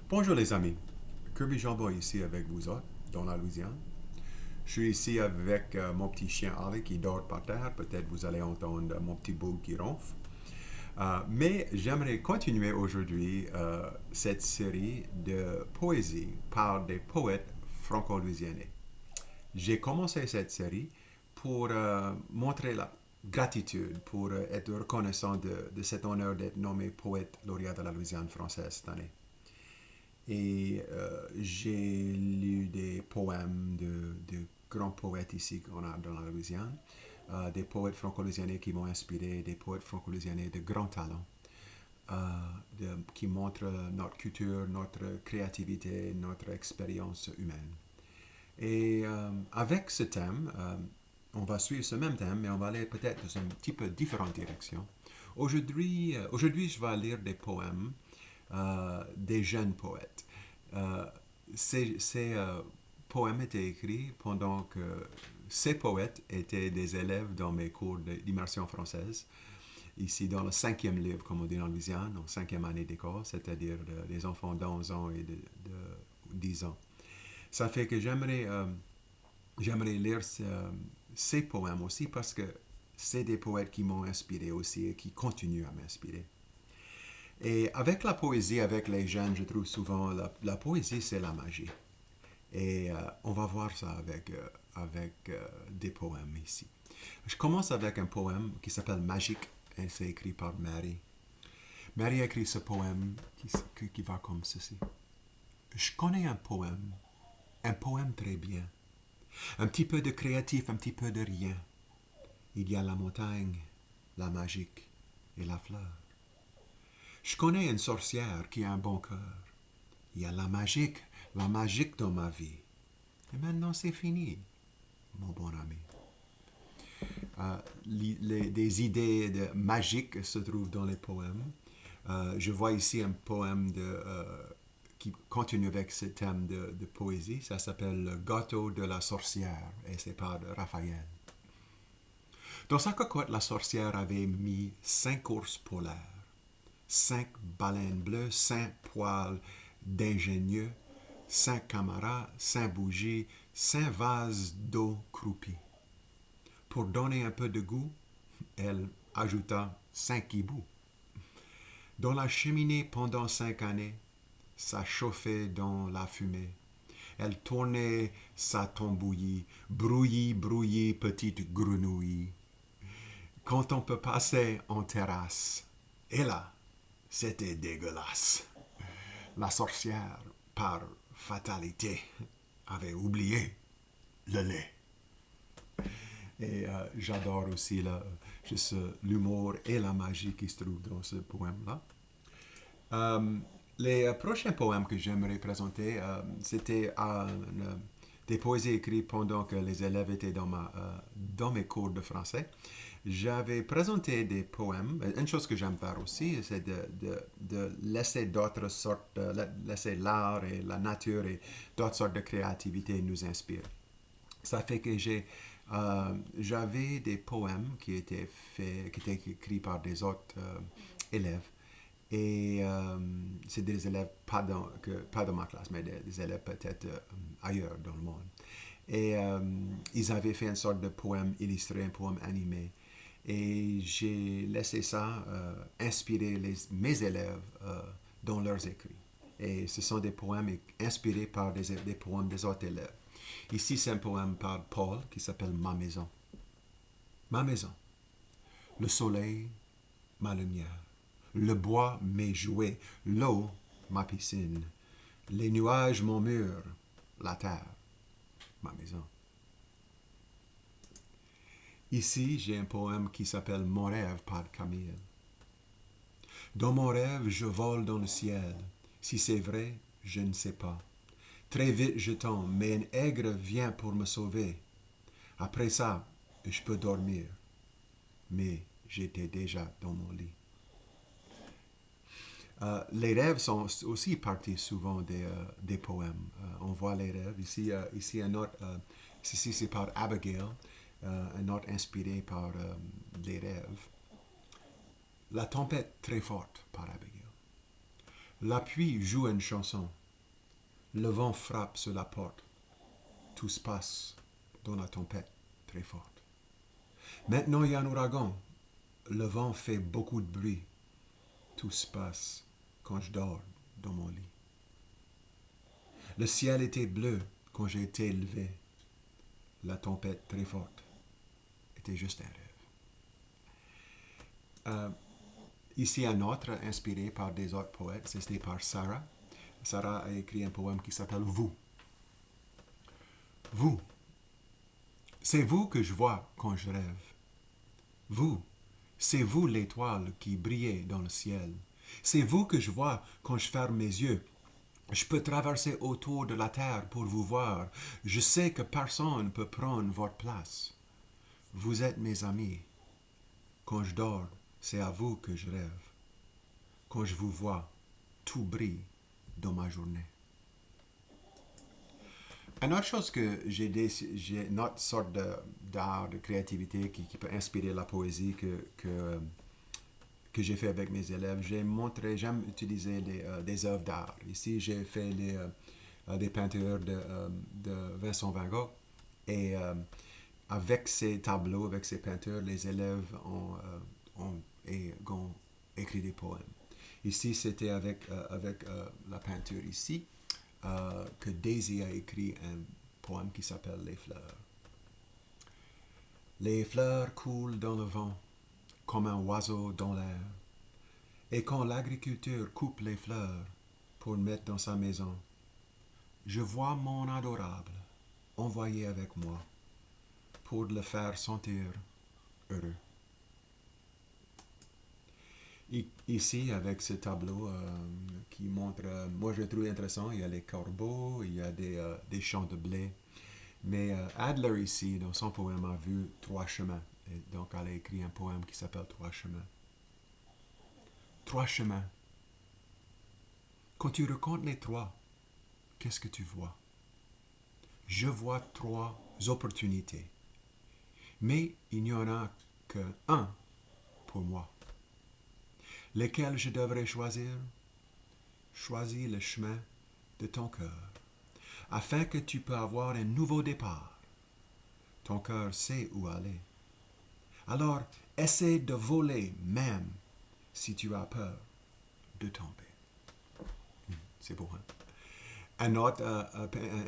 Bonjour les amis, Kirby Jambon ici avec vous autres, dans la Louisiane. Je suis ici avec mon petit chien Ali qui dort par terre. Peut-être vous allez entendre mon petit bout qui ronfle. Mais j'aimerais continuer aujourd'hui cette série de poésie par des poètes franco-louisianais. J'ai commencé cette série pour montrer la gratitude, pour être reconnaissant de cet honneur d'être nommé poète lauréat de la Louisiane française cette année. Et j'ai lu des poèmes de grands poètes ici qu'on a dans la Louisiane, des poètes franco-louisianais qui m'ont inspiré, des poètes franco-louisianais de grand talent, qui montrent notre culture, notre créativité, notre expérience humaine. Et avec ce thème, on va suivre ce même thème, mais on va aller peut-être dans un petit peu différentes directions. Aujourd'hui, je vais lire des poèmes des jeunes poètes. Euh, ces poèmes étaient écrits pendant que ces poètes étaient des élèves dans mes cours d'immersion française, ici dans le cinquième livre, comme on dit en Louisiane, en cinquième année d'école, c'est-à-dire des enfants d'11 ans et de 10 ans. Ça fait que j'aimerais lire ces poèmes aussi parce que c'est des poètes qui m'ont inspiré aussi et qui continuent à m'inspirer. Et avec la poésie, avec les jeunes, je trouve souvent la poésie, c'est la magie. Et on va voir ça avec des poèmes ici. Je commence avec un poème qui s'appelle Magique et c'est écrit par Mary. Mary a écrit ce poème qui va comme ceci. Je connais un poème très bien. Un petit peu de créatif, un petit peu de rien. Il y a la montagne, la magique et la fleur. Je connais une sorcière qui a un bon cœur. Il y a la magique dans ma vie. Et maintenant c'est fini, mon bon ami. Des idées magiques se trouvent dans les poèmes. Je vois ici un poème qui continue avec ce thème de poésie. Ça s'appelle Le gâteau de la sorcière et c'est par Raphaël. Dans sa cocotte, la sorcière avait mis 5 ours polaires, 5 baleines bleues, 5 poils d'ingénieux, 5 camarades, 5 bougies, 5 vases d'eau croupie. Pour donner un peu de goût, elle ajouta 5 hiboux. Dans la cheminée pendant 5 années, ça chauffait dans la fumée. Elle tournait sa tambouille, brouillis, brouillis, petite grenouille. Quand on peut passer en terrasse. Et là, c'était dégueulasse. La sorcière, par fatalité, avait oublié le lait. Et j'adore aussi juste l'humour et la magie qui se trouvent dans ce poème-là. Euh, les prochains poèmes que j'aimerais présenter, c'était des poésies écrites pendant que les élèves étaient dans mes cours de français. J'avais présenté des poèmes. Une chose que j'aime faire aussi, c'est de laisser d'autres sortes, laisser l'art et la nature et d'autres sortes de créativité nous inspirer. Ça fait que j'avais des poèmes qui étaient écrits par des autres élèves. Et c'est des élèves pas dans ma classe, mais des élèves peut-être ailleurs dans le monde. Et ils avaient fait une sorte de poème illustré, un poème animé. Et j'ai laissé ça inspirer mes élèves dans leurs écrits. Et ce sont des poèmes inspirés par des poèmes des autres élèves. Ici, c'est un poème par Paul qui s'appelle Ma maison. Ma maison. Le soleil, ma lumière. Le bois, mes jouets. L'eau, ma piscine. Les nuages, mon mur. La terre, ma maison. Ici, j'ai un poème qui s'appelle Mon rêve par Camille. Dans mon rêve, je vole dans le ciel. Si c'est vrai, je ne sais pas. Très vite, je tombe, mais un aigre vient pour me sauver. Après ça, je peux dormir. Mais j'étais déjà dans mon lit. Les rêves sont aussi partie souvent des poèmes. On voit les rêves. Ici un autre, ici c'est par Abigail, un autre inspiré par les rêves. La tempête très forte par Abigail. La pluie joue une chanson. Le vent frappe sur la porte. Tout se passe dans la tempête très forte. Maintenant, il y a un ouragan. Le vent fait beaucoup de bruit. Tout se passe quand je dors dans mon lit. Le ciel était bleu quand j'ai été élevé. La tempête très forte était juste un rêve. Ici, un autre inspiré par des autres poètes, c'était par Sarah. Sarah a écrit un poème qui s'appelle Vous. Vous, c'est vous que je vois quand je rêve. Vous, c'est vous l'étoile qui brillait dans le ciel. C'est vous que je vois quand je ferme mes yeux. Je peux traverser autour de la terre pour vous voir. Je sais que personne ne peut prendre votre place. Vous êtes mes amis. Quand je dors, c'est à vous que je rêve. Quand je vous vois, tout brille dans ma journée. Une autre chose que j'ai une autre sorte d'art, de créativité qui peut inspirer la poésie que j'ai fait avec mes élèves. J'aime utiliser des œuvres d'art. Ici, j'ai fait des peintures de Vincent Van Gogh. Et avec ces tableaux, avec ces peintures, les élèves ont écrit des poèmes. Ici, c'était avec la peinture ici que Daisy a écrit un poème qui s'appelle Les fleurs. Les fleurs coulent dans le vent comme un oiseau dans l'air. Et quand l'agriculteur coupe les fleurs pour mettre dans sa maison, je vois mon adorable envoyé avec moi pour le faire sentir heureux. Ici, avec ce tableau qui montre, moi je le trouve intéressant, il y a les corbeaux, il y a des champs de blé. Mais Adler ici, dans son poème, a vu trois chemins. Et donc elle a écrit un poème qui s'appelle Trois chemins. Trois chemins. Quand tu racontes les trois, qu'est-ce que tu vois? Je vois trois opportunités. Mais il n'y en a qu'un pour moi. Lesquels je devrais choisir? Choisis le chemin de ton cœur, afin que tu puisses avoir un nouveau départ. Ton cœur sait où aller. Alors, essaie de voler même si tu as peur de tomber. C'est beau, hein? Un autre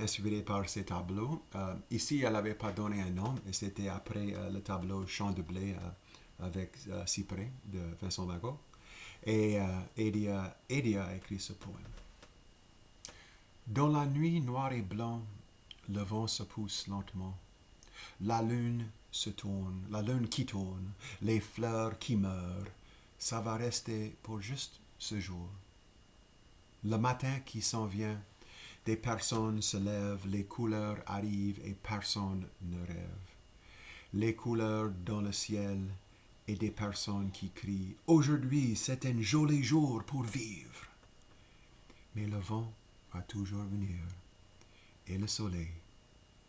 inspiré par ces tableaux. Ici, elle n'avait pas donné un nom, et c'était après le tableau Champ de blé avec Cyprès de Vincent Van Gogh. Et Edia a écrit ce poème. Dans la nuit noire et blanc, le vent se pousse lentement. La lune se tourne, la lune qui tourne, les fleurs qui meurent. Ça va rester pour juste ce jour. Le matin qui s'en vient, des personnes se lèvent, les couleurs arrivent et personne ne rêve. Les couleurs dans le ciel et des personnes qui crient « Aujourd'hui, c'est un joli jour pour vivre !» Mais le vent va toujours venir, et le soleil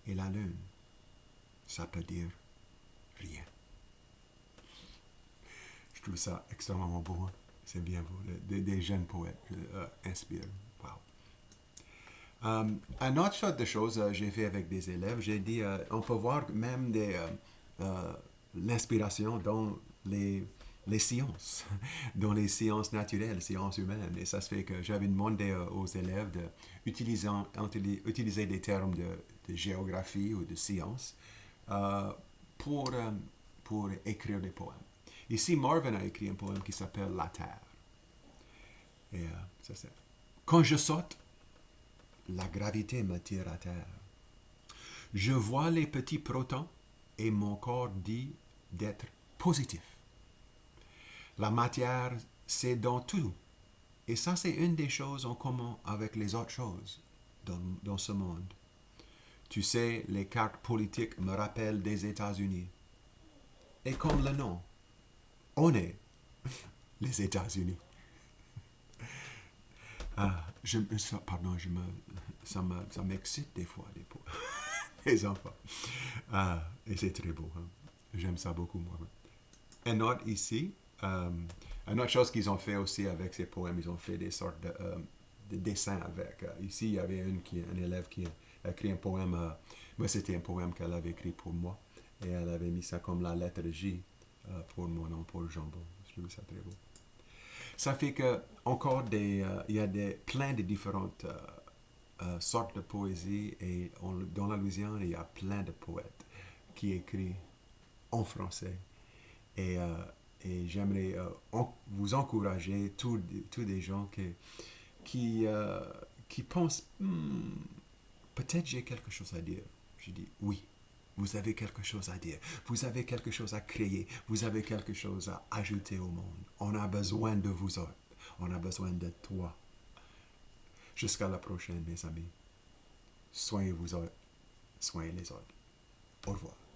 et la lune, ça peut dire rien. Je trouve ça extrêmement beau, hein? C'est bien beau. Des jeunes poètes inspirent. Wow. Un autre sorte de choses j'ai fait avec des élèves, j'ai dit, on peut voir même l'inspiration dans les sciences, dans les sciences naturelles, les sciences humaines. Et ça se fait que j'avais demandé aux élèves d'utiliser des termes de géographie ou de sciences pour écrire des poèmes. Ici, Marvin a écrit un poème qui s'appelle La Terre. Et ça c'est. Quand je saute, la gravité me tire à terre. Je vois les petits protons et mon corps dit d'être positif. La matière, c'est dans tout. Et ça, c'est une des choses en commun avec les autres choses dans ce monde. Tu sais, les cartes politiques me rappellent des États-Unis. Et comme le nom, on est les États-Unis. Ça m'excite des fois, les enfants. Et c'est très beau. Hein? J'aime ça beaucoup, moi. Un autre ici, Une autre chose qu'ils ont fait aussi avec ces poèmes, ils ont fait des sortes de dessins avec. Ici, il y avait un élève qui a écrit un poème. Moi, c'était un poème qu'elle avait écrit pour moi. Et elle avait mis ça comme la lettre J pour mon nom, pour le jambon. Je trouve ça très beau. Ça fait que encore il y a plein de différentes sortes de poésie et dans la Louisiane, il y a plein de poètes qui écrivent en français. Et, euh, et j'aimerais vous encourager, tous des gens qui, euh, qui pensent, peut-être j'ai quelque chose à dire. Je dis oui. Vous avez quelque chose à dire. Vous avez quelque chose à créer. Vous avez quelque chose à ajouter au monde. On a besoin de vous autres. On a besoin de toi. Jusqu'à la prochaine, mes amis. Soignez vous autres. Soignez les autres. Au revoir.